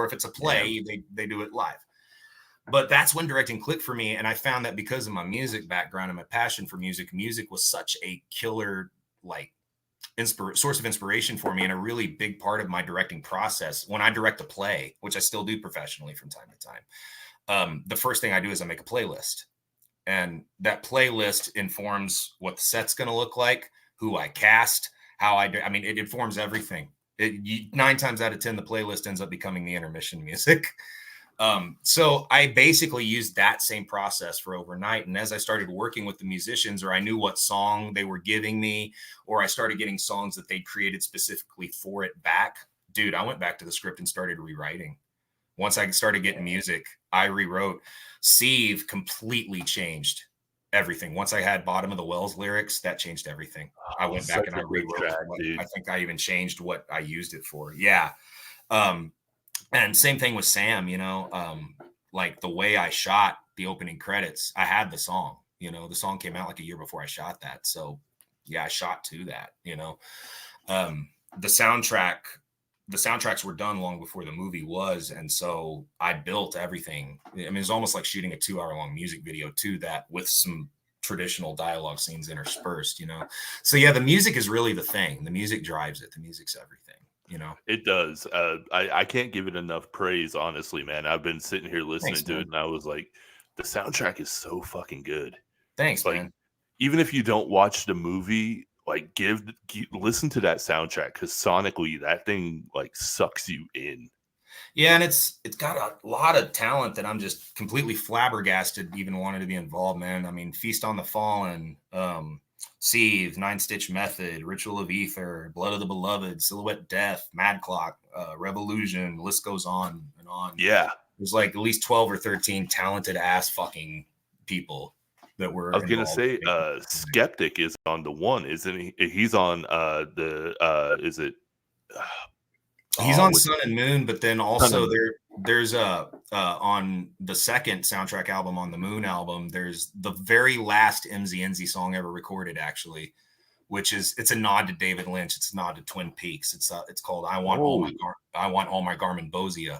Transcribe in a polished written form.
or if it's a play, they do it live. But that's when directing clicked for me. And I found that because of my music background and my passion for music, music was such a killer, like, source of inspiration for me and a really big part of my directing process. When I direct a play, which I still do professionally from time to time, the first thing I do is I make a playlist. And that playlist informs what the set's going to look like, who I cast, how I do. I mean, it informs everything. 9 times out of 10, the playlist ends up becoming the intermission music. So I basically used that same process for overnight. And as I started working with the musicians, or I knew what song they were giving me, or I started getting songs that they'd created specifically for it back, dude, I went back to the script and started rewriting. Once I started getting music, I rewrote. Sieve completely changed everything. Once I had Bottom of the Wells lyrics, that changed everything. I went back and I rewrote. I think I even changed what I used it for. Yeah. And same thing with Sam, you know, like the way I shot the opening credits, I had the song, you know, the song came out like a year before I shot that. So yeah, I shot to that, you know. The soundtracks were done long before the movie was. And so I built everything. I mean, it's almost like shooting a 2-hour-long music video to that with some traditional dialogue scenes interspersed, you know? So yeah, the music is really the thing. The music drives it. The music's everything. You know, it does. I can't give it enough praise, honestly, man. I've been sitting here listening to it, and I was like, the soundtrack is so fucking good. Thanks, like, man. Even if you don't watch the movie, like, listen to that soundtrack, because sonically, that thing like sucks you in. Yeah, and it's got a lot of talent that I'm just completely flabbergasted even wanted to be involved, man. I mean, Feast on the Fallen, Sieve, 9-Stitch Method, Ritual of Ether, Blood of the Beloved, Silhouette Death, Mad Clock, Revolution, the list goes on and on. Yeah. There's like at least 12 or 13 talented ass fucking people that were I was going to say, Skeptic is on the one, isn't he? He's on is it? He's on Sun and Moon, but then also there's on the second soundtrack album, on the Moon album, there's the very last MZNZ song ever recorded, actually, which is, it's a nod to David Lynch. It's a nod to Twin Peaks. It's called I Want All My Garmin Bosia.